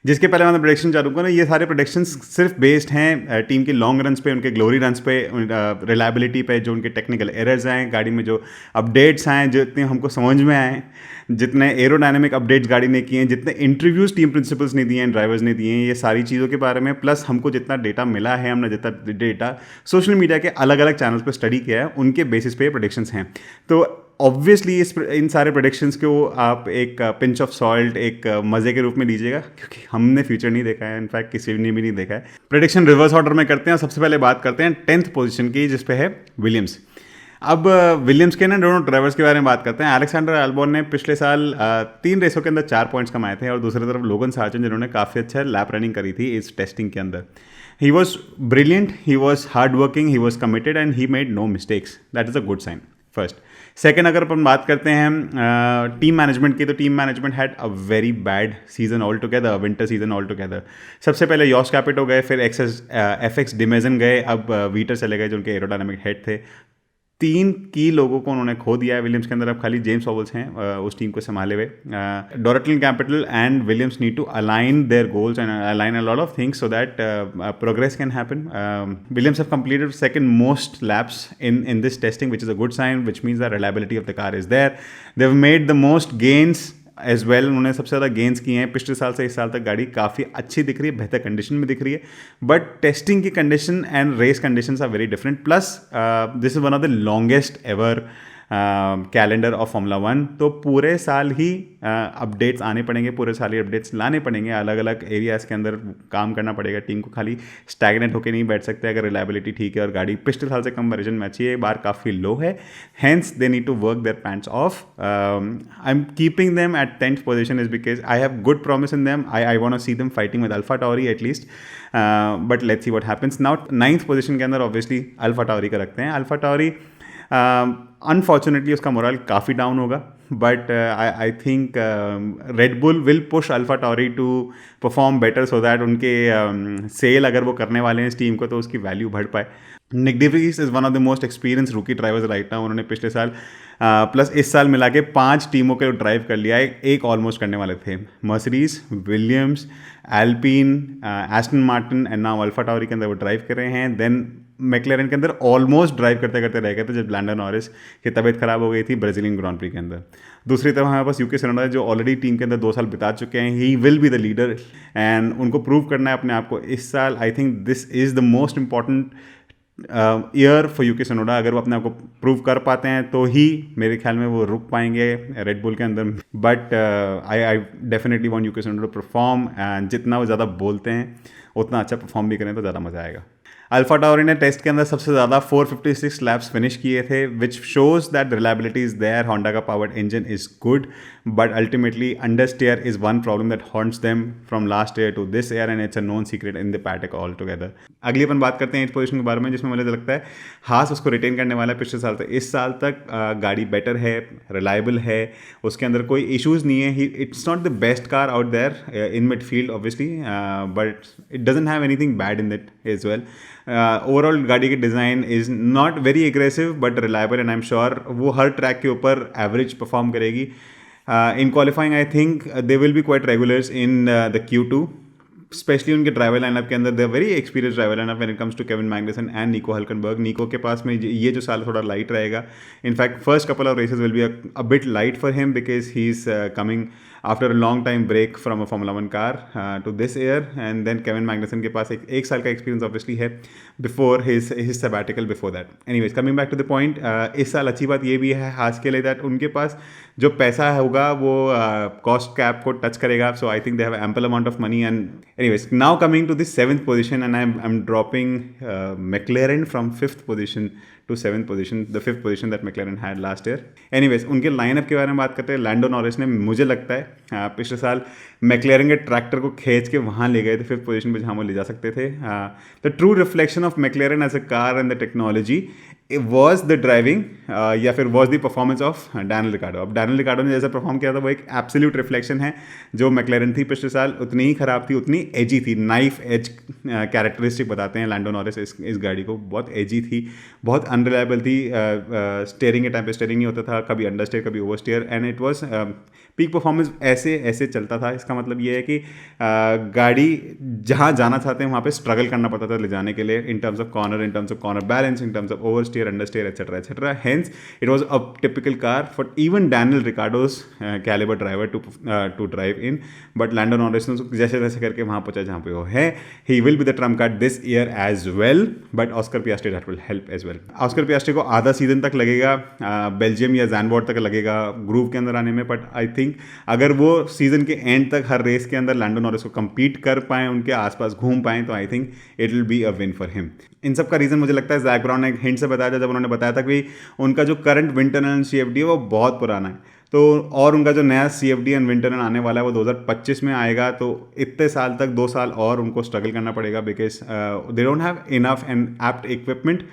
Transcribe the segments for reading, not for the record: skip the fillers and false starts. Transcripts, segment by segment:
जिसके पहले मैं प्रोडिक्शन चालू करूँ, ये सारे प्रोडिक्शंस सिर्फ बेस्ड हैं टीम के लॉन्ग रन्स पे, उनके ग्लोरी रन्स पे, रिलायबिलिटी पे, जो उनके टेक्निकल एरर्स आए गाड़ी में, जो अपडेट्स आए, जो इतने हमको समझ में आए, जितने एरोडायनेमिक अपडेट्स गाड़ी ने किए हैं, जितने इंटरव्यूज़ टीम प्रिंसिपल्स ने दिए हैं, ड्राइवर्स ने दिए हैं, ये सारी चीज़ों के बारे में, प्लस हमको जितना डेटा मिला है, हमने जितना डेटा सोशल मीडिया के अलग अलग चैनल्स पर स्टडी किया है, उनके बेसिस पे प्रोडिक्शंस हैं। तो ऑब्वियसली इन सारे प्रोडिक्शंस को आप एक पिंच ऑफ सॉल्ट, एक मज़े के रूप में लीजिएगा, क्योंकि हमने फ्यूचर नहीं देखा है, इनफैक्ट किसी ने भी नहीं देखा है। प्रोडिक्शन रिवर्स ऑर्डर में करते हैं। सबसे पहले बात करते हैं 10th पोजीशन की, जिस पे है विलियम्स। अब विलियम्स के ना दोनों ड्राइवर्स के बारे में बात करते हैं। अलेक्जेंडर एल्बॉन ने पिछले साल 3 रेसों के अंदर 4 पॉइंट्स कमाए थे, और दूसरी तरफ लोगन सार्जेंट, जिन्होंने काफ़ी अच्छा लैप रनिंग करी थी इस टेस्टिंग के अंदर। He was brilliant, he was hard working, he was committed and he made no mistakes. That is a good sign first. Second, अगर अपन बात करते हैं टीम मैनेजमेंट की, तो team management had a very bad season all together, winter season all together. सबसे पहले यॉस कैपिटो गए, फिर FX डिमेजन गए, अब वीटर चले गए, जो उनके एरोडायनामिक हेड थे। 3 की लोगों को उन्होंने खो दिया है विलियम्स के अंदर। अब खाली जेम्स हॉवल्स हैं उस टीम को संभाले हुए। Dorilton Capital and Williams need to align their goals and align a lot of things so that progress can happen. Williams have completed second most laps in this testing, which is a good sign, which means the reliability of the car is there. They've made the most gains as well. उन्होंने सबसे ज़्यादा gains किए हैं। पिछले साल से इस साल तक गाड़ी काफ़ी अच्छी दिख रही है, बेहतर कंडीशन में दिख रही है, बट टेस्टिंग की condition and race conditions are very different. Plus this is one of the longest ever calendar of formula 1। तो पूरे साल ही अपडेट्स आने पड़ेंगे, पूरे साल ही अपडेट्स लाने पड़ेंगे, अलग अलग एरियाज़ के अंदर काम करना पड़ेगा टीम को। खाली स्टैगनेट होकर नहीं बैठ सकते अगर रिलायबिलिटी ठीक है और गाड़ी पिछले साल से कंपैरिजन में अच्छी है, बार काफ़ी लो है। Hence they need to work their pants off. I am keeping them at 10th position is because I have good promise in them. I want to see them fighting with Alpha Tauri at least, but let's see what happens. Now 9th position के अंदर obviously Alpha Tauri का रखते हैं। Alpha Tauri unfortunately उसका morale काफ़ी down होगा, but I think Red Bull will push Alpha टॉरी to perform better so that उनके सेल अगर वो करने वाले हैं इस टीम को तो उसकी वैल्यू बढ़ पाए। Nyck de Vries is one of the most experience rookie drivers right now. उन्होंने पिछले साल प्लस इस साल मिला के 5 टीमों के ड्राइव कर लिया है, एक ऑलमोस्ट करने वाले थे। Mercedes, Williams, Alpine, Aston Martin and now Alpha Tauri के अंदर वो ड्राइव कर रहे हैं। देन मैक्लेरन के अंदर ऑलमोस्ट ड्राइव करते करते रह गए थे जब लैंडो नॉरिस की तबीयत खराब हो गई थी ब्राज़ीलियन ग्रांड प्री के अंदर। दूसरी तरफ हमारे पास यूकी त्सुनोडा जो ऑलरेडी टीम के अंदर 2 साल बिता चुके हैं। He will be the leader and उनको प्रूव करना है अपने आप को इस साल। I think this is the most important year for Yuki Tsunoda. अगर वो अपने आप को प्रूव कर पाते हैं तो ही मेरे ख्याल में वो रुक पाएंगे रेड बुल के अंदर। But I definitely want Yuki Tsunoda to perform, and जितना वो ज़्यादा बोलते हैं उतना अच्छा परफॉर्म भी करें तो ज़्यादा मज़ा आएगा। अल्फा टॉरी ने टेस्ट के अंदर सबसे ज़्यादा 456 लैप्स फिनिश किए थे, which shows that reliability is there. Honda का powered engine is good, but ultimately understeer is one problem that haunts them from last year to this year, and it's a known secret in the paddock all together. अगली अपन बात करते हैं 8th position के बारे में, जिसमें मुझे लगता है हास उसको रिटेन करने वाला है पिछले साल तक। इस साल तक गाड़ी बेटर है, रिलायबल है, उसके अंदर कोई इशूज़ नहीं है। It's not the best car out there in midfield obviously, but it doesn't have anything bad in that as well. Overall गाड़ी की design is not very aggressive but reliable, and I am sure वो हर track के ऊपर average perform करेगी। In qualifying I think they will be quite regulars in the Q2, specially उनके driver lineup के अंदर। They very experience driver lineup when it comes to Kevin Magnussen and Nico Hulkenberg. निको के पास में ये जो साल थोड़ा लाइट रहेगा। In fact first couple of races will be a bit light for him because he is coming after a long time break from a formula 1 car to this year. And then Kevin Magnussen के पास एक साल का experience obviously है before his sabbatical before that. Anyways coming back to the point, इस साल अच्छी बात ये भी है हास के लिए दैट उनके पास जो पैसा होगा वो कॉस्ट कैप को टच करेगा। So I think they have ample amount of money. And anyways now coming to the 7th position, and I am dropping McLaren from 5th position to 7th position, the 5th position that McLaren had last year. Anyways, उनके lineup के बारे में बात करते हैं। लैंडो Norris ने मुझे लगता है पिछले साल मैक्लेरन के ट्रैक्टर को खींच के वहाँ ले गए थे 5th पोजीशन पे जहाँ वो ले जा सकते थे। The true reflection of McLaren as a car and the technology was the driving या फिर was the performance of Daniel Ricciardo. अब डैनियल रिकार्डो ने जैसा परफॉर्म किया था वो एक एब्सोल्यूट रिफ्लेक्शन है। जो मैक्लेरन थी पिछले साल उतनी ही खराब थी, उतनी एजी थी। नाइफ एज कैरेक्टरिस्टिक बताते हैं लैंडो नॉरिस इस गाड़ी को। बहुत एजी थी, बहुत अनरिलायबल थी। स्टेयरिंग के टाइम पे स्टेयरिंग नहीं होता था, कभी अंडर स्टेयर कभी oversteer, and it was peak performance ऐसे ऐसे चलता था। इसका मतलब ये है कि गाड़ी जहाँ जाना चाहते हैं वहाँ पे स्ट्रगल करना पड़ता था ले जाने के लिए, in terms of corner balance, in terms of oversteer, understeer, etcetera etcetera. Hence it was a typical car for even Daniel Ricciardo's calibre driver to drive in, but Lando Norris ने जैसे तैसे करके वहाँ पहुंचा जहाँ पे वो है। He will be the trump card this year as well, but Oscar Piastri that will help as well. Oscar Piastri को आधा सीजन तक लगेगा, बेल्जियम या जैनबॉर्ड तक लगेगा ग्रूव के अंदर आने में, बट आई थिंक अगर वो सीजन के एंड तक हर रेस के अंदर लैंडो नॉरिस को compete कर पाएँ, उनके आसपास घूम पाएँ, तो I think it will be a win for him. इन सब का रीज़न मुझे लगता है ज़ैक ब्राउन ने एक हिंट से बताया था जब उन्होंने बताया था कि उनका जो करंट विंटरनल CFD है वो बहुत पुराना है, तो और उनका जो नया CFD एंड विंटरनल आने वाला है वो 2025 में आएगा, तो इतने साल तक 2 साल और उनको स्ट्रगल करना पड़ेगा, because they don't have enough and apt equipment.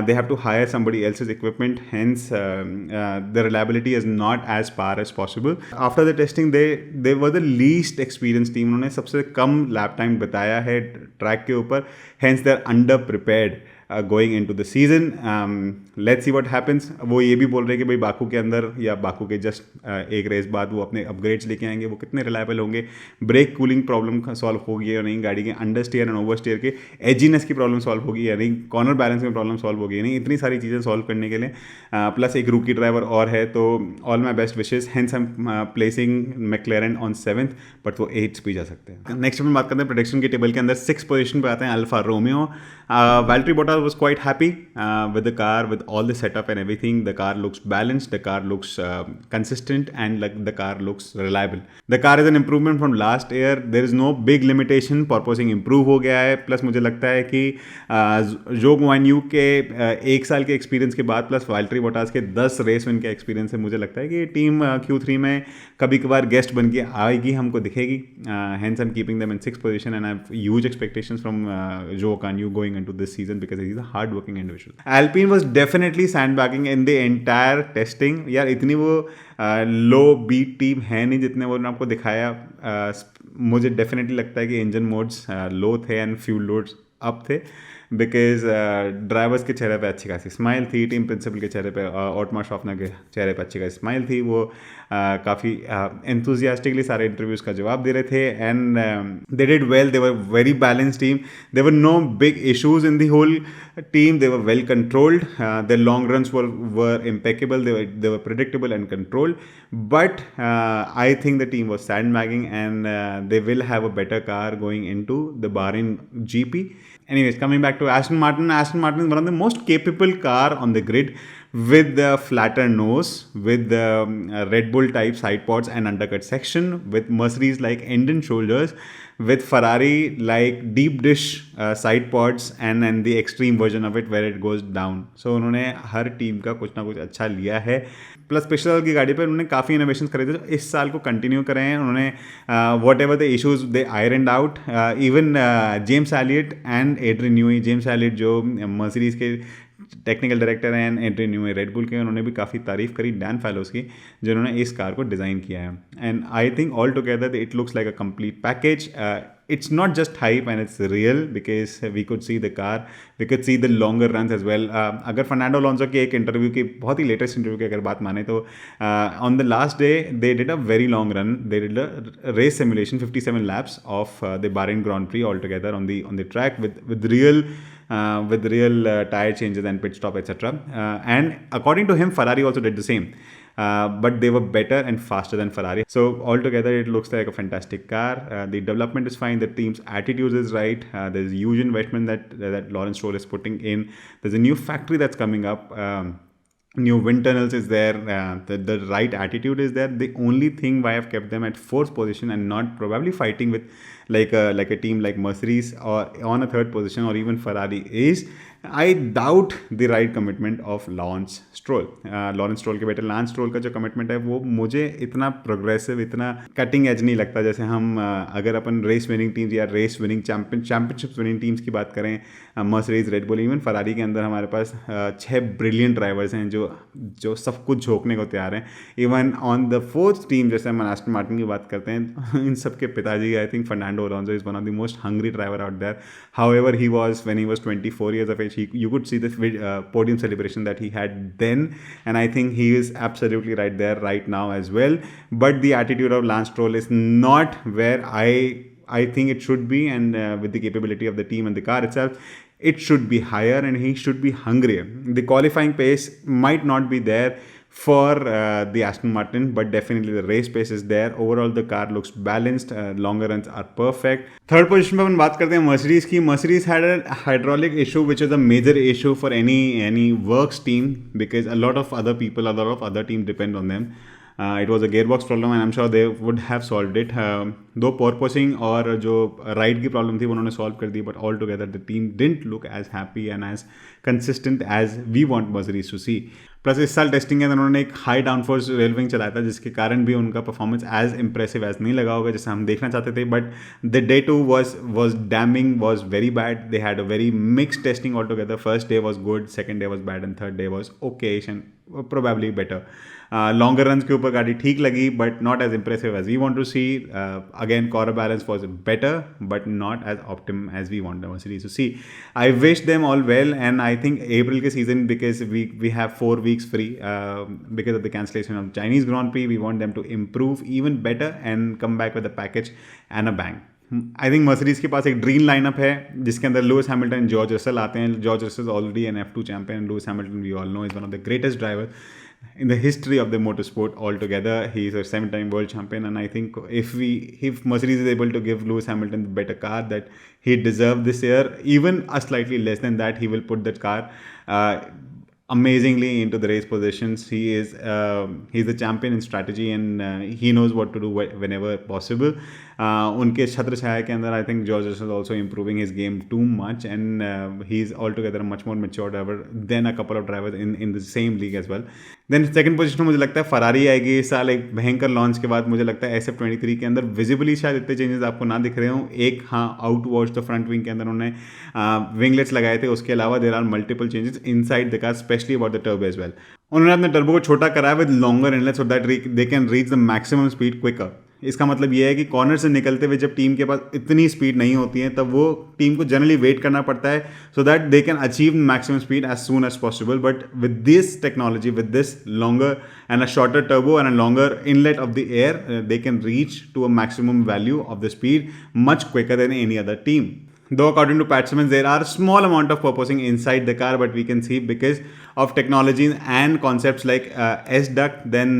They have to hire somebody else's equipment, hence the reliability is not as par as possible. After the testing they were the least experienced team. उन्होंने सबसे कम lap time बताया है track के ऊपर, hence they are under prepared going into the season. Let's see what happens. वो ये भी बोल रहे हैं कि भाई बाकू के अंदर या बाकू के जस्ट एक रेस बाद वो अपने अपग्रेड्स लेके आएंगे, वो कितने रिलायबल होंगे, ब्रेक कूलिंग प्रॉब्लम सॉल्व होगी या नहीं, गाड़ी के understeer and oversteer के एजीनेस की प्रॉब्लम सॉल्व होगी या नहीं, कॉर्नर बैलेंस में प्रॉब्लम सॉल्व होगी या नहीं, इतनी सारी चीज़ें सॉल्व करने के लिए प्लस एक रूकी ड्राइवर और है, तो all my best wishes. Hence I am placing मैक्लेरन on 7th, but वो 8th भी जा सकते हैं. नेक्स्ट हम बात करते हैं प्रेडिक्शन के टेबल के अंदर 6th पोजीशन पे आते हैं Alfa Romeo. Valtteri Bottas was quite happy with the car, with all the setup and everything. The car looks balanced, the car looks consistent, and like the car looks reliable. The car is an improvement from last year. There is no big limitation. Porpoising improve हो गया है. Plus मुझे लगता है कि जो Guan you के 1 साल के एक्सपीरियंस के बाद प्लस Valtteri Bottas के 10 रेस विन के एक्सपीरियंस से मुझे लगता है कि टीम Q3 में कभी कभार गेस्ट बन के आएगी, हमको दिखेगी. Hence I'm keeping them in 6th position and I have huge expectations from Zhou Guanyu going into this season because he's a hard-working individual. Alpine was definitely sandbagging in the entire testing. यार इतनी वो लो beat team है नहीं जितने वो आपको दिखाया. मुझे डेफिनेटली लगता है कि इंजन मोड्स लो थे एंड फ्यूल लोड्स अप थे, बिकॉज ड्राइवर्स के चेहरे पे अच्छी खासी स्माइल थी, टीम प्रिंसिपल के चेहरे पे, ऑटमार शॉफनर के चेहरे पे अच्छी खासी स्माइल थी. वो काफ़ी एंथुजियास्टिकली सारे इंटरव्यूज़ का जवाब दे रहे थे and they did well. They were very balanced team. There were no big issues in the whole team. They were well controlled. Their long runs were impeccable. They were predictable and controlled. But I think the team was sandbagging and they will have a better car going into the Bahrain GP. Anyways, coming back to Aston Martin. Aston Martin is one of the most capable car on the grid, with the flatter nose, with the Red Bull type side pods and undercut section, with Mercedes like end and shoulders, with Ferrari like deep dish side pods and then the extreme version of it where it goes down. So उन्होंने हर team का कुछ ना कुछ अच्छा लिया है. Plus पिछले साल की गाड़ी पर उन्होंने काफ़ी इनोवेशंस करे थे जो इस साल को कंटिन्यू करे हैं. उन्होंने whatever the issues they ironed out. Even James Elliott and Adrian Newey. James Elliott जो मर्सिडीज़ के टेक्निकल डायरेक्टर हैं, एड्रियन न्यूई रेड बुल के, उन्होंने भी काफ़ी तारीफ करी डैन फैलोस की जिन्होंने इस कार को डिज़ाइन किया है. And I think all together it looks like a complete package. It's not just hype and it's real because we could see the car, we could see the longer runs as well. अगर Fernando Alonso के एक interview की, बहुत ही latest interview की अगर बात माने तो on the last day they did a very long run. They did a race simulation 57 laps of the Bahrain Grand Prix altogether on the track with real tire changes and pit stop etc. And according to him Ferrari also did the same. But they were better and faster than Ferrari. So altogether it looks like a fantastic car. The development is fine. The team's attitude is right. There's huge investment that Lawrence Stroll is putting in. There's a new factory that's coming up. New wind tunnels is there. The right attitude is there. The only thing why I've kept them at 4th position and not probably fighting with like a team like Mercedes or on a 3rd position or even Ferrari is I doubt the right commitment of Lawrence Stroll. Lawrence Stroll के बेटे Lance Stroll का जो commitment है वो मुझे इतना progressive, इतना cutting edge नहीं लगता. जैसे हम अगर अपन रेस विनिंग टीम्स या race winning championship winning teams की बात करें, Mercedes, Red Bull, even Ferrari के अंदर हमारे पास 6 ब्रिलियंट ड्राइवर्स हैं जो सब कुछ झोंकने को तैयार हैं. Even on the 4th team जैसे हम एस्टन मार्टिन की बात करते हैं, इन सब के पिताजी I think Fernando Alonso is one of the most hungry driver out there. However he was when he was 24 years of age finish. You could see the podium celebration that he had then, and I think he is absolutely right there right now as well. But the attitude of Lance Stroll is not where I think it should be, and with the capability of the team and the car itself, it should be higher, and he should be hungrier. The qualifying pace might not be there for the Aston Martin, but definitely the race pace is there. Overall the car looks balanced, longer runs are perfect. Third position पे अपन बात करते हैं Mercedes की. Mercedes had a hydraulic issue which is a major issue for any works team, because a lot of other people, a lot of other teams depend on them. It was a gearbox problem and I'm sure they would have solved it. दो porpoising और जो ride की problem थी वो उन्होंने solve कर दी, but altogether the team didn't look as happy and as consistent as we want Mercedes to see. Plus इस साल टेस्टिंग के अंदर उन्होंने एक हाई डाउनफोर्स रेलविंग चलाया था, जिसके कारण भी उनका परफॉर्मेंस एज इंप्रेसिव एज नहीं लगा होगा जैसे हम देखना चाहते थे. But the day two was damning, was very bad. They had a very mixed testing altogether. First day was good, second day was bad, and third day was okay and probably better. Longer runs के ऊपर गाड़ी ठीक लगी, but not as impressive as we want to see. Again, corner balance was better, but not as optimum as we want the Mercedes to see. I wish them all well, and I think April के season, because we have 4 weeks free because of the cancellation of Chinese Grand Prix, we want them to improve even better and come back with a package and a bang. I think Mercedes के पास एक dream lineup है जिसके अंदर Lewis Hamilton, George Russell आते हैं. George Russell already an F2 champion. Lewis Hamilton we all know is one of the greatest driver in the history of the motorsport altogether. He is a 7-time world champion, and I think if Mercedes is able to give Lewis Hamilton the better car that he deserved this year, even a slightly less than that, he will put that car amazingly into the race positions. He's the champion in strategy, and he knows what to do whenever possible. उनके छत्र छाया के अंदर I think George Russell also improving his game too much, and he's altogether a much more mature driver than a couple of drivers in the same league as well. Then second position में मुझे लगता है Ferrari आएगी इस साल. एक भयंकर launch के बाद मुझे लगता है SF23 के अंदर विजिबली शायद इतने चेंजेस आपको ना दिख रहे हों. एक हाँ out watch the front wing के अंदर उन्होंने विंगलेट्स लगाए थे. उसके अलावा there are multiple changes inside the car, specially about the turbo as well. उन्होंने अपने टर्बो को छोटा कराया with longer inlets so that they can reach the maximum speed quicker. इसका मतलब ये है कि कॉर्नर से निकलते हुए जब टीम के पास इतनी स्पीड नहीं होती है तब वो टीम को जनरली वेट करना पड़ता है so that they can achieve maximum speed as soon as possible. But with this technology, with this longer and a shorter turbo and a longer inlet of the air, they can reach to a maximum value of the speed much quicker than any other team. Though according to Pat Simmons, there are small amount of purposing inside the car, but we can see because of technologies and concepts like S-duct, then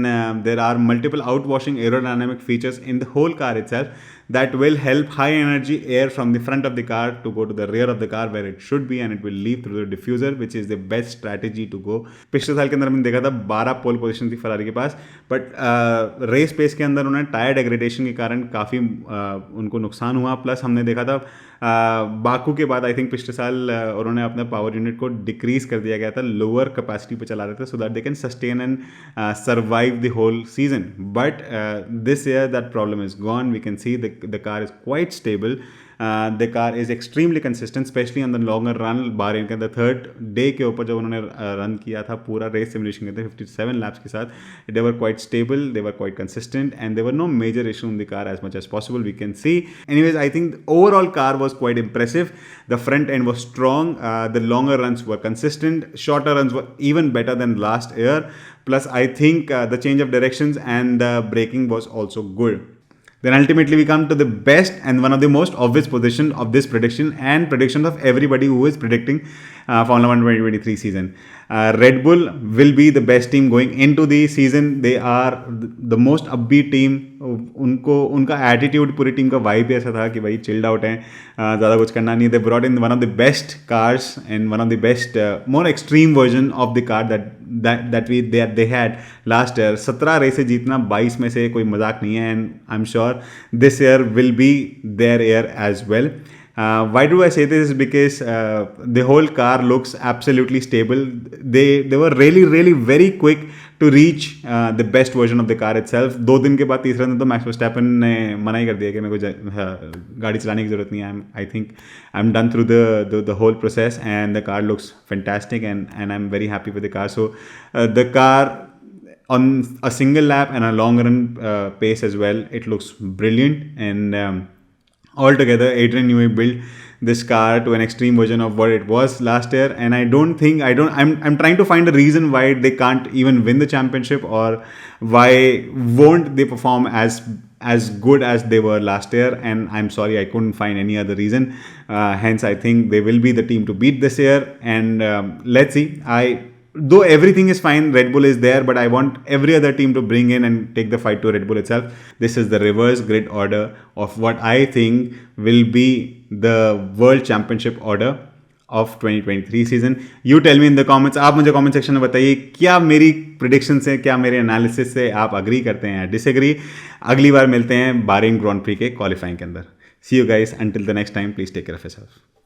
there are multiple outwashing aerodynamic features in the whole car itself that will help high energy air from the front of the car to go to the rear of the car where it should be, and it will leave through the diffuser, which is the best strategy to go. पिछले साल के अंदर हमने देखा था 12 पोल position थी Ferrari के पास, but race pace के अंदर उन्हें टायर डेग्रेडेशन के कारण काफ़ी उनको नुकसान हुआ. प्लस हमने देखा था बाकू के बाद आई थिंक पिछले साल उन्होंने अपने पावर यूनिट को डिक्रीज कर दिया गया था, लोअर कैपेसिटी पे चला रहे थे so that they can sustain and survive the whole season. But this year that problem is gone. We can see the car is quite stable. The car is extremely consistent, especially on the longer run. बाहर के अंदर third day के ऊपर जब उन्होंने run किया था पूरा रेस सिमुलेशन के अंदर 57 laps के साथ, they were quite stable, they were quite consistent, and there were no major issue in the car as much as possible we can see. Anyways, I think the overall car was quite impressive. The front end was strong, the longer runs were consistent, shorter runs were even better than last year. Plus I think the change of directions and the braking was also good. Then ultimately we come to the best and one of the most obvious position of this prediction and predictions of everybody who is predicting Formula 1 2023 season. Red Bull will be the best team going into the season. They are the most upbeat team. उनका attitude पूरी team का vibe ऐसा था कि भाई chilled out है, ज़्यादा कुछ करना नहीं. They brought in one of the best cars and one of the best more extreme version of the car that they had last year. 17 रेसें जीतना 22 में से कोई मजाक नहीं है, and I am sure this year will be their year as well. Why do I say this? Is because the whole car looks absolutely stable. They were really very quick to reach the best version of the car itself. 2 दिन के बाद तीसरे दिन तो max Verstappen ने मना ही कर दिया कि मेरे को गाड़ी चलाने की ज़रूरत नहीं है. I think I'm done through the whole process, and the car looks fantastic, and I'm very happy with the car. So the car on a single lap and a long run pace as well, it looks brilliant, and altogether Adrian Newey built this car to an extreme version of what it was last year. And I don't think I'm trying to find a reason why they can't even win the championship, or why won't they perform as good as they were last year. And I'm sorry, I couldn't find any other reason. Hence I think they will be the team to beat this year. And let's see. Though everything is fine, Red Bull is there, but I want every other team to bring in and take the fight to Red Bull itself. This is the reverse grid order of what I think will be the World Championship order of 2023 season. You tell me in the comments. आप मुझे comment section में बताइए, क्या मेरी prediction से, क्या मेरे analysis से आप अग्री करते हैं या डिसएग्री. अगली बार मिलते हैं बारिंग ग्रैंड प्री के क्वालिफाइंग के अंदर. See you guys, until the next time, please take care of yourself.